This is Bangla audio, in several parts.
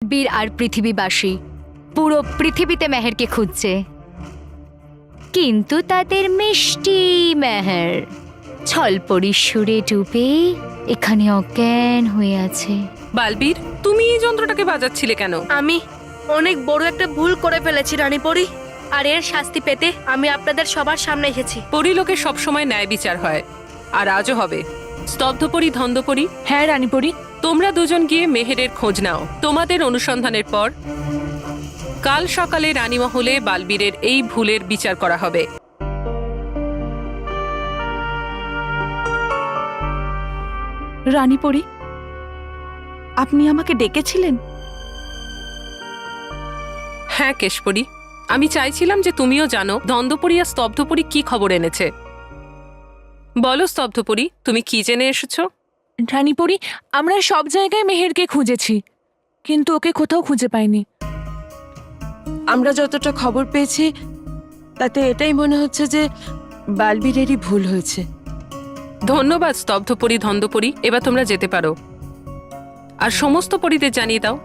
বীর আর পৃথিবীবাসী পুরো পৃথিবীতে মেহেরকে খুঁজছে, কিন্তু তাদের মিষ্টি মেহের ছলপরি সুরে ডুবে এখানে অজ্ঞান হয়ে আছে। বালবীর, তুমি এই যন্ত্রটাকে বাজাচ্ছিলে কেন? আমি অনেক বড় একটা ভুল করে ফেলেছি রানীপরি, আর এর শাস্তি পেতে আমি আপনাদের সবার সামনে এসেছি। পরিলোকে সবসময় ন্যায় বিচার হয়, আর আজও হবে। স্তব্ধপরি, ধন্দপরি, হ্যাঁ রানীপরি, তোমরা দুজন গিয়ে মেহেরের খোঁজ নাও। তোমাদের অনুসন্ধানের পর কাল সকালে রানীমহলে বালবীরের এই ভুলের বিচার করা হবে। রানীপরি, আপনি আমাকে ডেকেছিলেন? হ্যাঁ কেশপরি, আমি চাইছিলাম যে তুমিও জানো ধন্দপরি আর স্তব্ধপরি কি খবর এনেছে। বলো স্তব্ধপরি, তুমি কি জেনে এসেছো? রানীপরি, আমরা সব জায়গায় মেহেরকে খুঁজেছি, কিন্তু ওকে কোথাও খুঁজে পাইনি। আমরা যতটা খবর পেয়েছি তাতে এটাই মনে হচ্ছে যে বালবীরেরই ভুল হয়েছে। ধন্যবাদ স্তব্ধপরি, ধন্দপরি, এবার তোমরা যেতে পারো। আর সমস্ত পরীদের জানিয়ে দাও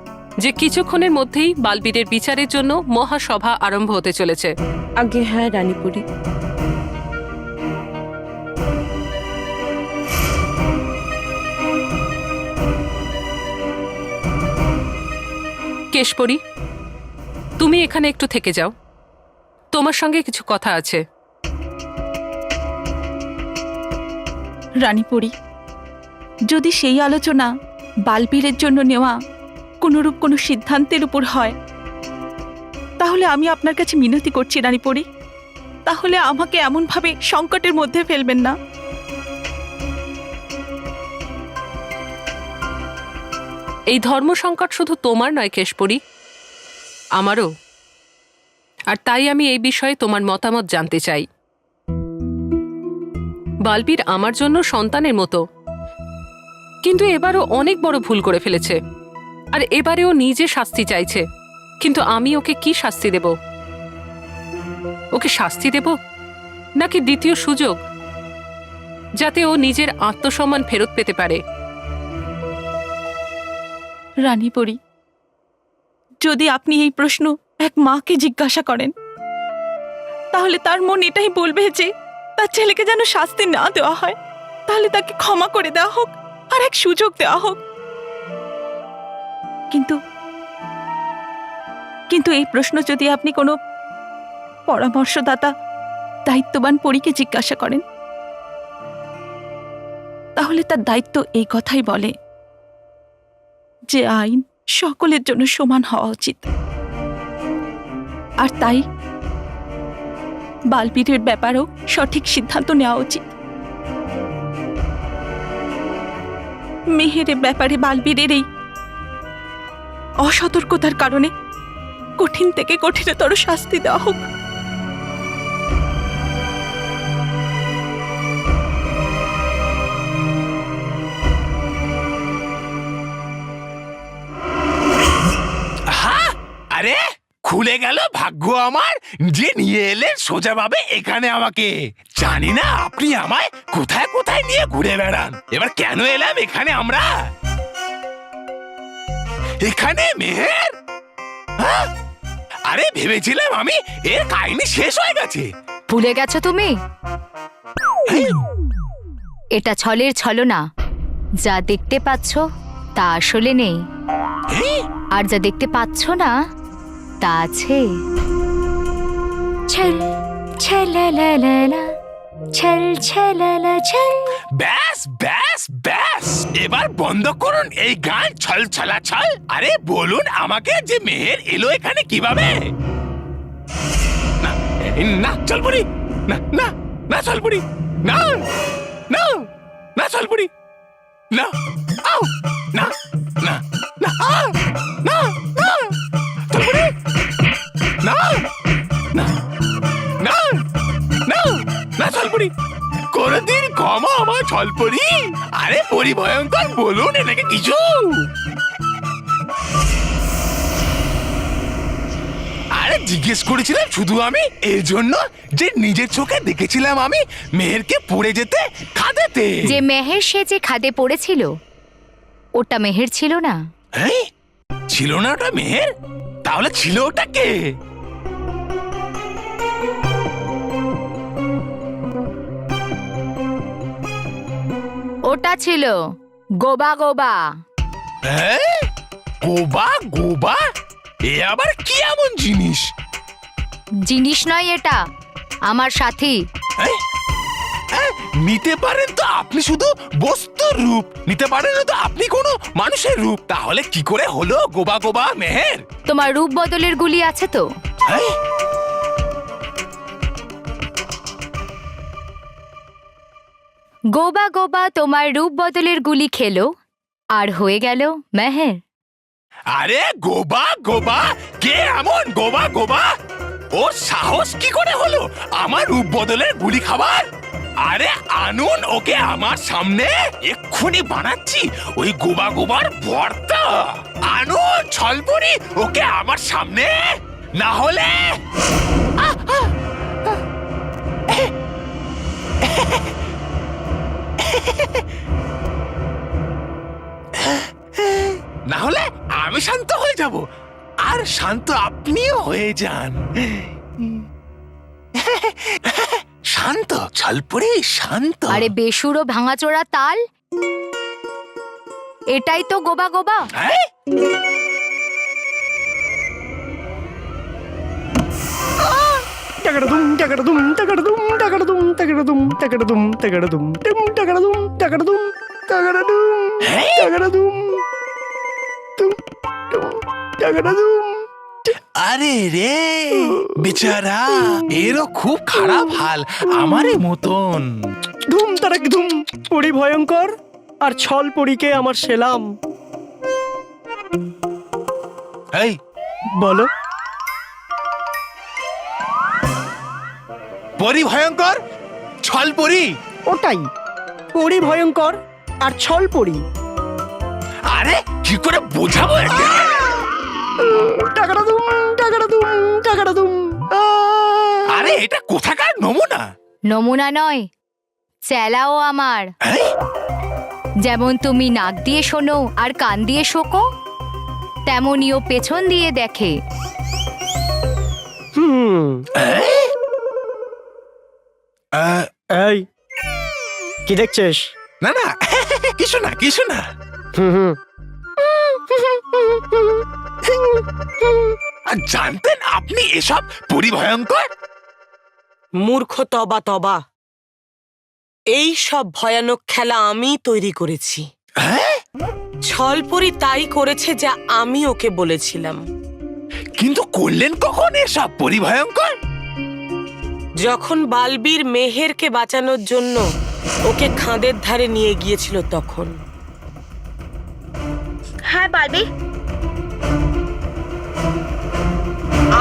যে কিছুক্ষণের মধ্যেই বালবীরের বিচারের জন্য মহাসভা আরম্ভ হতে চলেছে। আগে হ্যাঁ রানীপুরী। কেশপরি, তুমি এখানে একটু থেকে যাও, তোমার সঙ্গে কিছু কথা আছে। রানীপরি, যদি সেই আলোচনা বালবীরের জন্য নেওয়া কোনরূপ কোনো সিদ্ধান্তের উপর হয়, তাহলে আমি আপনার কাছে মিনতি করছি রানীপরি, তাহলে আমাকে এমনভাবে সংকটের মধ্যে ফেলবেন না। এই ধর্ম সংকট শুধু তোমার নয় কেশপরি, আমারও। আর তাই আমি এই বিষয়ে তোমার মতামত জানতে চাই। বালবীর আমার জন্য সন্তানের মতো, কিন্তু এবারও অনেক বড় ভুল করে ফেলেছে, আর এবারেও নিজে শাস্তি চাইছে। কিন্তু আমি ওকে কি শাস্তি দেব? ওকে শাস্তি দেব নাকি দ্বিতীয় সুযোগ, যাতে ও নিজের আত্মসম্মান ফেরত পেতে পারে? রানীপরি, যদি আপনি এই প্রশ্ন এক মাকে জিজ্ঞাসা করেন, তাহলে তার মন এটাই বলবে যে তার ছেলেকে যেন শাস্তি না দেওয়া হয়, তাহলে তাকে ক্ষমা করে দেওয়া হোক আর এক সুযোগ দেওয়া হোক। কিন্তু এই প্রশ্ন যদি আপনি কোনো পরামর্শদাতা, দায়িত্ববান পরীকে জিজ্ঞাসা করেন, তাহলে তার দায়িত্ব এই কথাই বলে যে আইন সকলের জন্য সমান হওয়া উচিত। আর তাই বালবীরের ব্যাপারেও সঠিক সিদ্ধান্ত নেওয়া উচিত। মেহেরের ব্যাপারে বালবীরের এই অসতর্কতার কারণে কঠিন থেকে কঠিনতর শাস্তি দেওয়া হোক। আরে খুলে গেল ভাগ্য আমার, যে নিয়ে এলেন সোজাভাবে এখানে আমাকে। জানি না আপনি আমায় কোথায় কোথায় নিয়ে ঘুরে বেড়ান। এবার কেন এলাম এখানে আমরা? এখানে মেহের? হ্যাঁ? আরে ভেবেছিলাম আমি এর কাহিনী শেষ হয়ে গেছে। ভুলে গেছো তুমি? এটা ছলের ছলনা। যা দেখতে পাচ্ছ তা আসলে নেই, আর যা দেখতে পাচ্ছ না তা আছে। ছল ছলালালা, ছল ছলালা ছল। ব্যাস ব্যাস ব্যাস, এবার বন্ধ করুন এই গান ছল ছলা ছল। আরে বলুন আমাকে যে মেহের এলো এখানে কিভাবে? না না চলপুরি, না না না চলপুরি, না না না চলপুরি, না আও না না না না না চলপুরি, না না না না না চলপুরি, কোনদিন ক্ষমা আমার ছলপরি। আরে পরিভয়ঙ্কর, বলুন এটাকে কিছু। আরে জিজ্ঞেস করেছিলাম শুধু আমি এর জন্য যে নিজের চোখে দেখেছিলাম আমি মেহেরকে পড়ে যেতে খাদেতে। যে মেহের সে যে খাদে পড়েছিল ওটা মেহের ছিল না। হ্যাঁ ছিল না ওটা মেহের? তাহলে ছিল ওটা কে? ওটা ছিল গোবা গোবা। হ্যাঁ? গোবা গোবা? এ আবার কি এমন জিনিস? জিনিস নয় এটা, আমার সাথী। এই, নিতে পারেন তো আপনি শুধু বস্তুর রূপ, নিতে পারেন না তো আপনি কোনো মানুষের রূপ। তাহলে কি করে হলো গোবা গোবা মেহের? তোমার রূপ বদলের গুলি আছে তো? এই, গোবা গোবা তোমার রূপ বদলের গুলি খেলো আর হয়ে গেল মেহের। আরে গোবা গোবা কে এমন গোবা গোবা? ওর সাহস কি করে হলো আমার রূপ বদলের গুলি খাবার? আরে আনুন ওকে আমার সামনে, এক্ষুনি বানাচ্ছি ওই গোবা গোবার ভর্তা। আনুন ছলপুরি ওকে আমার সামনে, না হলে না হলে আমি শান্ত হয়ে যাব, আর শান্ত আপনিও হয়ে যান। শান্ত ছলপুরি শান্ত। আরে বেসুরো ভাঙাচোরা তাল, এটাই তো গোবা গোবা। হ্যাঁ? টাকাডুম টাকাডুম টাকাডুম টাকাডুম টাকাডুম টাকাডুম টাকাডুম টাকাডুম টাকাডুম টাকাডুম টাকাডুম টাকাডুম। আরে রে বেচারা, এরও খুব খারাপ হাল আমারই মতন। ধুম তারাক ধুম, পরি ভয়ঙ্কর আর ছল পরীকে আমার সেলাম। এই বলো। পরি ভয়ঙ্কর ছল পরি? ওটাই, পরি ভয়ঙ্কর আর ছল পরি। আরে কি করে বোঝাবো একে? টাকাডুম টাকাডুম টাকাডুম। আরে এটা কোথাকার নমুনা? নমুনা নয়, চেলাও আমার। এই, যেমন তুমি নাক দিয়ে শোনো আর কান দিয়ে শোকো, তেমনিও পেছন দিয়ে দেখে। এই? এই কি দেখছিস? না না কিছু না কিছু না। আর জানতেন আপনি এসব পরিভয়ঙ্কর? মূর্খ তবা তবা, এই সব ভয়ানক খেলা আমি তৈরি করেছি। হ্যাঁ? ছলপরি তাই করেছে যা আমি ওকে বলেছিলাম। কিন্তু করলেন কখন এসব পরিভয়ঙ্কর? যখন বালবীর মেহেরকে বাঁচানোর জন্য ওকে খাঁদের ধারে নিয়ে গিয়েছিল তখন। হ্যাঁ বালবি,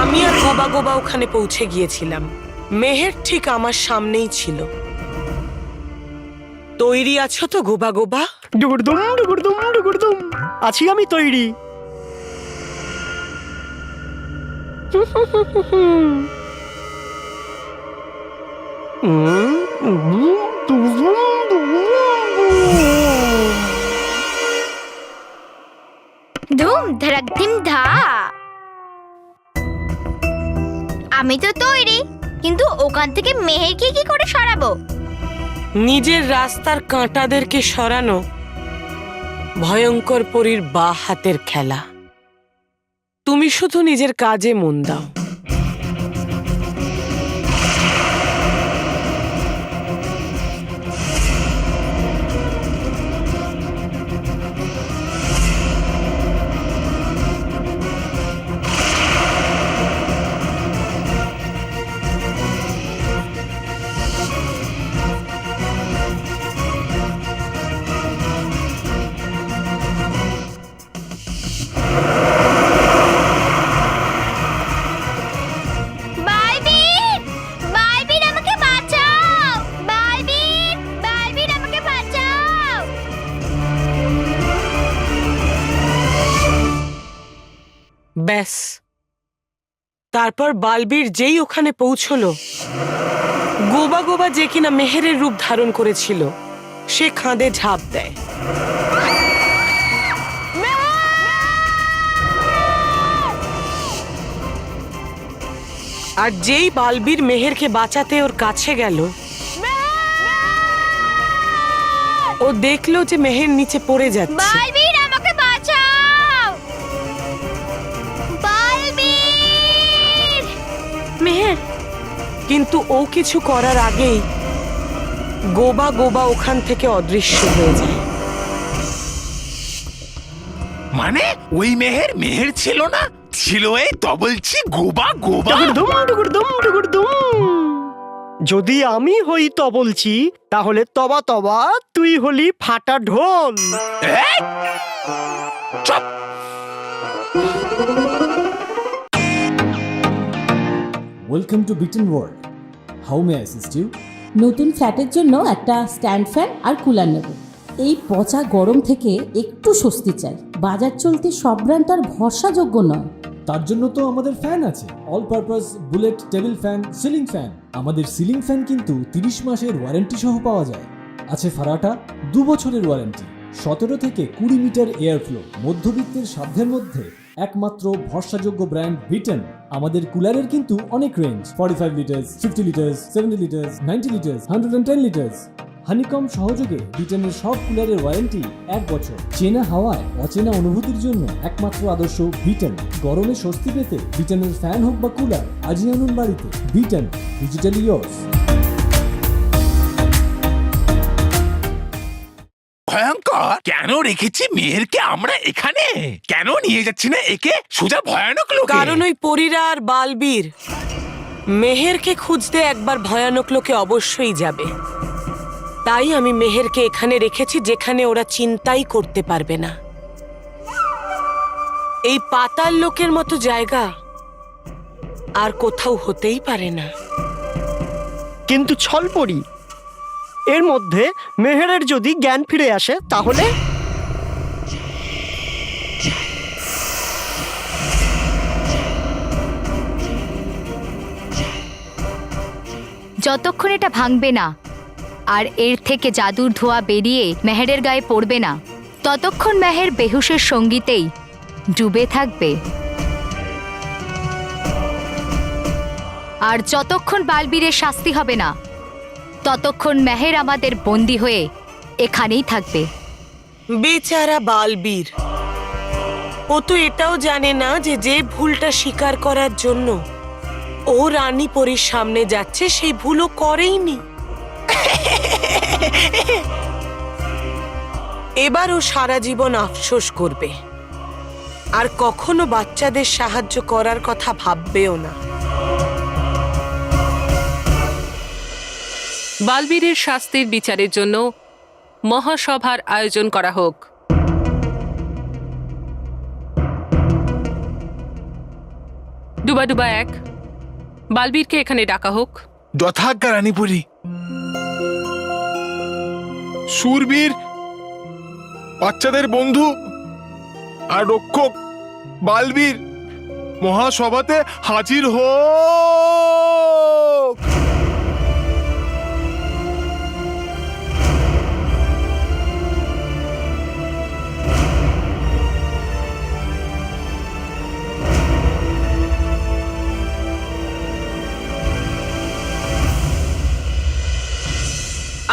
আমি আর গোবা গোবা ওখানে পৌঁছে গিয়েছিলাম। মেহের ঠিক আমার সামনেই ছিল। তৈরি আছো তো গোবা গোবা? ডুগুরদুম ডুগুরদুম ডুগুরদুম, আছি আমি তৈরি। ধুম ধড়ক ধিম ধা। আমি তো তৈরি, কিন্তু ওখান থেকে মেহেরকে কি করে সরাবো? নিজের রাস্তার কাঁটাদেরকে সরানো ভয়ঙ্কর পরীর বা হাতের খেলা। তুমি শুধু নিজের কাজে মন দাও। বালবীর, বালবীর আমাকে বাঁচাও! বালবীর, বালবীর আমাকে বাঁচাও! ব্যাস, তারপর বালবীর যেই ওখানে পৌঁছলো, গোবা গোবা যে কিনা মেহেরের রূপ ধারণ করেছিল সে খাঁদে ঝাঁপ দেয়। আর যেই বালবীর মেহেরকে বাঁচাতে ওর কাছে গেল, ও দেখলো যে মেহের নিচে পড়ে যাচ্ছে। বালবীর আমাকে বাঁচাও, বালবীর। মেহের, কিন্তু ও কিছু করার আগেই গোবা গোবা ওখান থেকে অদৃশ্য হয়ে যায়। মানে ওই মেহের ছিল না, ছিল এই তো বলছি গোবা গোবা। টুকুরদুম টুকুরদুম টুকুরদুম। যদি আমি হই তো বলছি, তাহলে তবা তবা তুই হলি ফাটা ঢোল। এই! চুপ! Welcome to Biten world. How may I assist you? নতুন ফ্ল্যাটের জন্য একটা স্ট্যান্ড ফ্যান আর কুলার নেব। এই পচা গরম থেকে একটু স্বস্তি চাই। বাজার চলতে সব ব্র্যান্ড আর ভরসাযোগ্য নয়। তার জন্য তো আমাদের ফ্যান আছে, all purpose bullet table fan, ceiling fan. আমাদের সিলিং ফ্যান কিন্তু 30 মাসের ওয়ারেন্টি সহ পাওয়া যায়। আছে ফারাটা 2 বছরের ওয়ারেন্টি, 17 থেকে 20 মিটার এয়ার ফ্লো, মধ্যবিত্তের সাধ্যের মধ্যে একমাত্র ভরসাযোগ্য ব্র্যান্ড বিটেন। আমাদের কুলারের কিন্তু অনেক range, 45 litres, 50 litres, 70 litres, 90 litres, 110 litres. Honeycomb সহযোগে বিটেনের সব কুলারের ওয়ারেন্টি 1 বছর। চেনা হাওয়ায় অচেনা অনুভূতির জন্য একমাত্র আদর্শ বিটেন। গরমে স্বস্তি পেতে বিটেনের ফ্যান হোক বা কুলার, আজই আনুন বাড়িতে। Beaten, digitally yours. ভয়ঙ্কর, কেন রেখেছি মেহেরকে আমরা এখানে? কেন নিয়ে যাচ্ছি না একে সোজা ভয়ানক লোকে? কারণ ওই পরীরা আর বালবীর মেহেরকে খুঁজতে একবার ভয়ানক লোকে অবশ্যই যাবে। তাই আমি মেহেরকে এখানে রেখেছি, যেখানে ওরা চিন্তাই করতে পারবে না। এই পাতাল লোকের মতো জায়গা আর কোথাও হতেই পারে না। কিন্তু ছলপরি, এর মধ্যে মেহেরের যদি জ্ঞান ফিরে আসে তাহলে? যতক্ষণ এটা ভাঙবে না আর এর থেকে জাদুর ধোঁয়া বেরিয়ে মেহেরের গায়ে পড়বে না, ততক্ষণ মেহের বেহুশের সঙ্গীতেই ডুবে থাকবে। আর যতক্ষণ বালবীরের শাস্তি হবে না, ততক্ষণ মেহের আমাদের বন্দী হয়ে এখানেই থাকবে। বেচারা বালবীর, ও তো এটাও জানে না যে যে ভুলটা স্বীকার করার জন্য ও রানী পরীর সামনে যাচ্ছে, সেই ভুলও করেইনি। এবার ও সারা জীবন আফসোস করবে আর কখনো বাচ্চাদের সাহায্য করার কথা ভাববেও না। বালবীরের শাস্তির বিচারের জন্য মহাসভার আয়োজন করা হোক। ডুবা ডুবা 1, বালবীরকে এখানে ডাকা হোক। যথাজ্ঞা রানীপুরী। শূরবীর, বাচ্চাদের বন্ধু আর রক্ষক বালবীর মহাসভাতে হাজির হোক।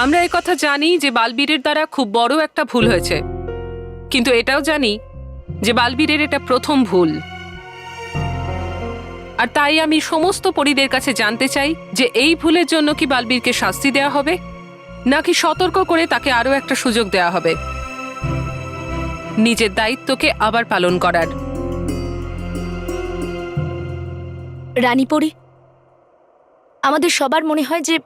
আমরা এই কথা জানি যে বালবীরের দ্বারা খুব বড় একটা ভুল হয়েছে, কিন্তু এটাও জানি যে বালবীরের এটা প্রথম ভুল। আর তাই আমি সমস্ত পরীদের কাছে জানতে চাই যে এই ভুলের জন্য কি বালবীরকে শাস্তি দেওয়া হবে, নাকি সতর্ক করে তাকে আরো একটা সুযোগ দেওয়া হবে নিজের দায়িত্বকে আবার পালন করার। রানীপরি, আমাদের সবার মনে হয় যে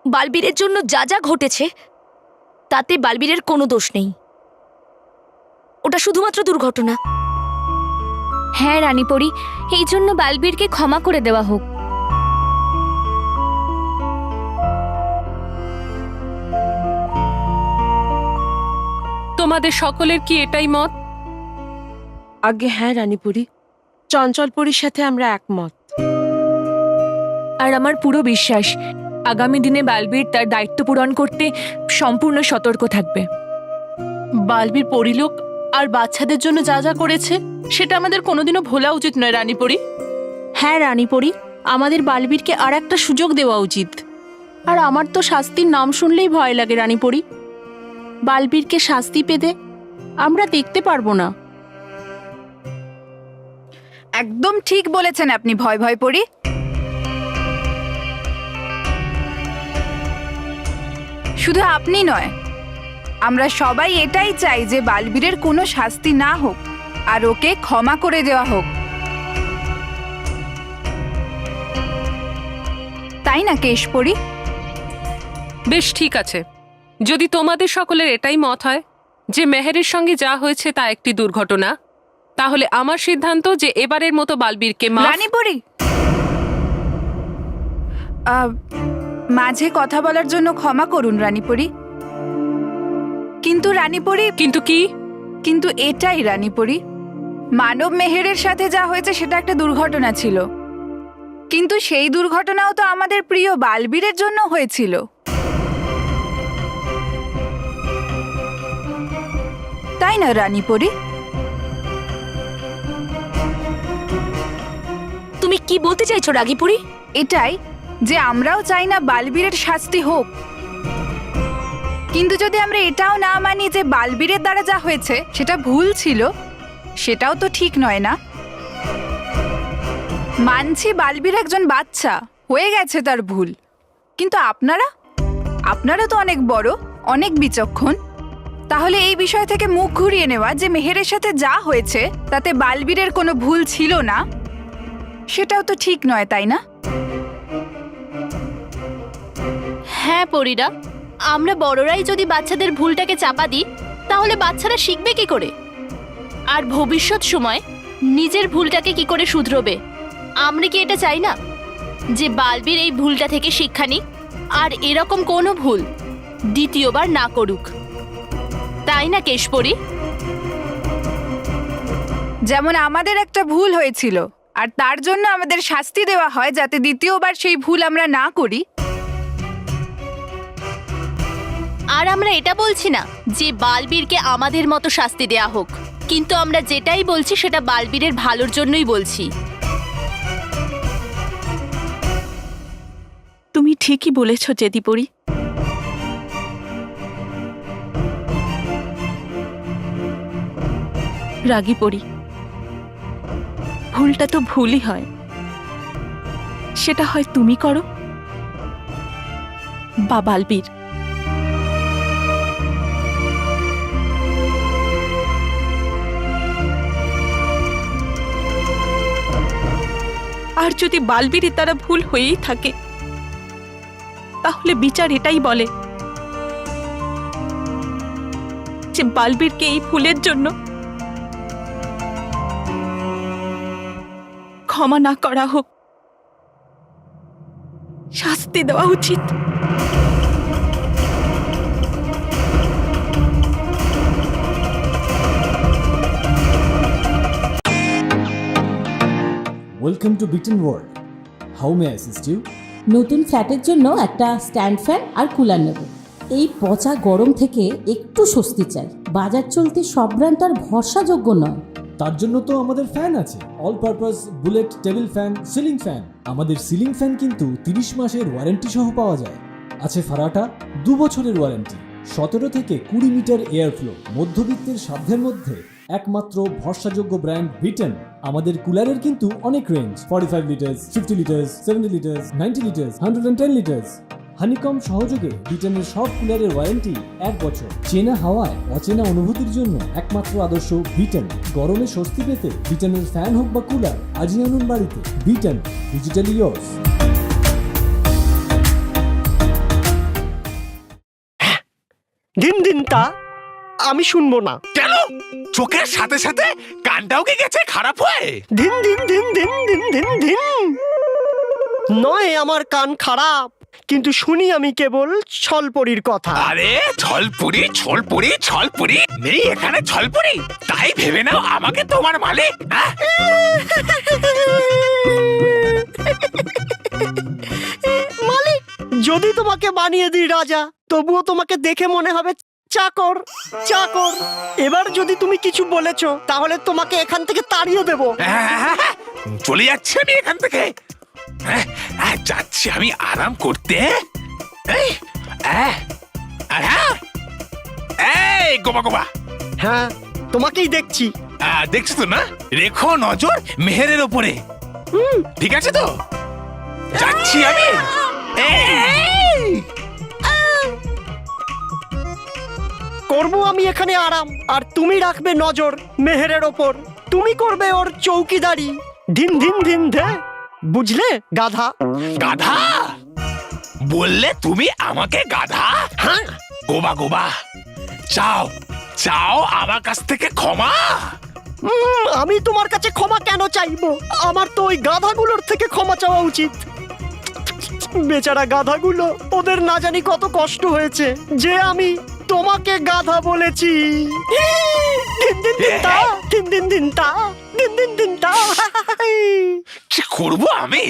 বালবীরের জন্য যা যা ঘটেছে তাতে বালবীরের কোনো দোষ নেই, ওটা শুধুমাত্র দুর্ঘটনা। হ্যাঁ রানীপরি, এই জন্য বালবীরকে ক্ষমা করে দেওয়া হোক। তোমাদের সকলের কি এটাই মত? আগে হ্যাঁ রানীপুরী, চঞ্চলপুরীর সাথে আমরা একমত। আর আমার পুরো বিশ্বাস আগামী দিনে বালবীর তার দায়িত্ব পূরণ করতে সম্পূর্ণ সতর্ক থাকবে। বালবীর পরিলোক আর বাচ্চাদের জন্য যা যা করেছে সেটা আমাদের কোনোদিনও ভোলা উচিত নয় রানীপরি। হ্যাঁ রানীপরি, আমাদের বালবীরকে আর একটা সুযোগ দেওয়া উচিত। আর আমার তো শাস্তির নাম শুনলেই ভয় লাগে রানীপরি। বালবীরকে শাস্তি পেতে আমরা দেখতে পারবো না। একদম ঠিক বলেছেন আপনি ভয় ভয় পড়ি। শুধু আপনি নয়, আমরা সবাই এটাই চাই যে বালবীরের কোনো শাস্তি না হোক আর ওকে ক্ষমা করে দেওয়া হোক, তাই না কেশপরি? বেশ, ঠিক আছে। যদি তোমাদের সকলের এটাই মত হয় যে মেহেরের সঙ্গে যা হয়েছে তা একটি দুর্ঘটনা, তাহলে আমার সিদ্ধান্ত যে এবারের মতো বালবীরকে রানীপরি, মাঝে কথা বলার জন্য ক্ষমা করুন রানীপরি। কিন্তু রানীপরি, কিন্তু কি? কিন্তু এটাই রানীপরি, মানব মেহেরের সাথে যা হয়েছে সেটা একটা দুর্ঘটনা ছিল, কিন্তু সেই দুর্ঘটনাও তো আমাদের প্রিয় বালবীরের জন্য হয়েছিল, তাই না রানীপরি? তুমি কি বলতে চাইছো রাগীপুরি? এটাই যে আমরাও চাই না বালবীরের শাস্তি হোক, কিন্তু যদি আমরা এটাও না মানি যে বালবীরের দ্বারা যা হয়েছে সেটা ভুল ছিল, সেটাও তো ঠিক নয় না। মানছি বালবীর একজন বাচ্চা, হয়ে গেছে তার ভুল, কিন্তু আপনারা তো অনেক বড়, অনেক বিচক্ষণ। তাহলে এই বিষয় থেকে মুখ ঘুরিয়ে নেওয়া যে মেহেরের সাথে যা হয়েছে তাতে বালবীরের কোনো ভুল ছিল না, সেটাও তো ঠিক নয়, তাই না? হ্যাঁ পরিরা, আমরা বড়রাই যদি বাচ্চাদের ভুলটাকে চাপা দিই তাহলে বাচ্চারা শিখবে কি করে, আর ভবিষ্যৎ সময় নিজের ভুলটাকে কি করে শুধরবে? আমরা কি এটা চাই না যে বালবীর এই ভুলটা থেকে শিক্ষা নিক আর এরকম কোনো ভুল দ্বিতীয়বার না করুক, তাই না কেশপরি? যেমন আমাদের একটা ভুল হয়েছিল আর তার জন্য আমাদের শাস্তি দেওয়া হয় যাতে দ্বিতীয়বার সেই ভুল আমরা না করি। আর আমরা এটা বলছি না যে বালবীরকে আমাদের মতো শাস্তি দেয়া হোক, কিন্তু আমরা যেটাই বলছি সেটা বালবীরের ভালোর জন্যই বলছি। তুমি ঠিকই বলেছ জেদিপরি। রাগীপরি, ভুলটা তো ভুলই হয়, সেটা হয় তুমি করো বা বালবীর। আর যদি বালবীরের দ্বারা ভুল হয়েই থাকে তাহলে বিচার এটাই বলে যে বালবীরকে এই ভুলের জন্য ক্ষমা না করা হোক, শাস্তি দেওয়া উচিত। Welcome to Biten world. How may I assist you? নতুন ফ্ল্যাটের জন্য একটা স্ট্যান্ড ফ্যান আর কুলার নেব। এই পচা গরম থেকে একটু স্বস্তি চাই। বাজার চলতে সব ব্র্যান্ড তো আর ভরসাযোগ্য নয়। তার জন্য তো আমাদের ফ্যান আছে, all purpose bullet table fan, ceiling fan. আমাদের সিলিং ফ্যান কিন্তু 30 মাসের ওয়ারেন্টি সহ পাওয়া যায়। আছে ফারাটা 2 বছরের ওয়ারেন্টি, 17 থেকে 20 মিটার এয়ার ফ্লো। মধ্যবিত্তের সাধ্যের মধ্যে একমাত্র ভরসাযোগ্য ব্র্যান্ড বিটেন। আমাদের কুলারের কিন্তু অনেক range, 45 litres, 50 litres, 70 litres, 90 litres, 110 litres. Honeycomb সহযোগে বিটেনের সব কুলারের ওয়ারেন্টি 1 বছর। চেনা হাওয়ায় অচেনা অনুভূতির জন্য একমাত্র আদর্শ বিটেন। গরমে স্বস্তি পেতে বিটেনের ফ্যান হোক বা কুলার, আজই আনুন বাড়িতে। Beaten, digitally yours. দিন দিন তা আমি শুনবো না। কেন? চোখের সাথে সাথে কানটাও কি গেছে খারাপ হয়ে? দিন দিন দিন দিন দিন দিন দিন নয়, আমার কান খারাপ, কিন্তু শুনি আমি কেবল ছলপরির কথা। আরে ছলপুরি ছলপুরি ছলপুরি নেই এখানে, ছলপুরি তাই ভেবে নাও আমাকে তোমার মালিক। মালিক, যদি তোমাকে বানিয়ে দিই রাজা, তবুও তোমাকে দেখে মনে হবে চাকর চাকর। এবার যদি তুমি কিছু বলেছো তাহলে তোমাকে এখান থেকে তাড়িয়ে দেবো। চলে যাচ্ছি আমি এখান থেকে। যাচ্ছি আমি আরাম করতে। এই গোবা গোবা, হ্যাঁ তোমাকেই দেখছি। দেখছো তো না? রেখো নজর মেহেরের ওপরে। ঠিক আছে তো? যাচ্ছি আমি। করবো আমি এখানে আরাম, আর তুমি রাখবে নজর মেহেরের ওপর। তুমি করবে ওর চৌকিদারি। ধিন ধিন ধিন ধে, বুঝলে গাধা? গাধা বললে তুমি আমাকে গাধা? হ্যাঁ গোবা গোবা, চাও চাও আমার কাছ থেকে ক্ষমা? আমি তোমার কাছে ক্ষমা কেন চাইবো? আমার তো ওই গাধাগুলোর থেকে ক্ষমা চাওয়া উচিত। বেচারা গাধাগুলো, ওদের না জানি কত কষ্ট হয়েছে যে আমি তোমাকে গাধা বলেছি। দিন দিন দিন তা, দিন দিন দিন তা, দিন দিন দিন তা। কি করবো আমি?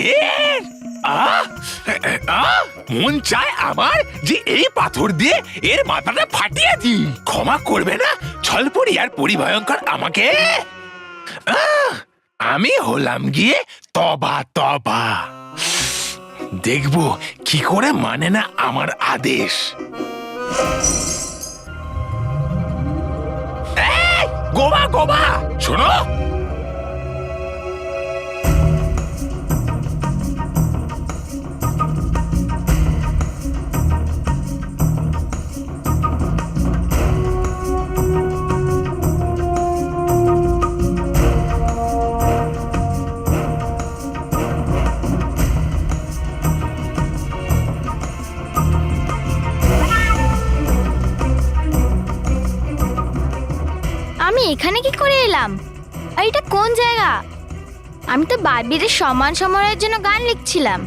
মন চায় আমার যে এই পাথর দিয়ে এর মাথাটা ফাটিয়ে দিই। ক্ষমা করবে না ছলপরি আর পরিভয়ঙ্কর আমাকে? আমি হলাম গিয়ে তবা তবা। দেখবো কি করে মানে না আমার আদেশ। গোবা গোবা শোনো, আমি এখানে কি করে এলাম? আর এটা কোন জায়গা? আমি তো বারবিরের সম্মান সময়ের জন্য গান লিখছিলাম।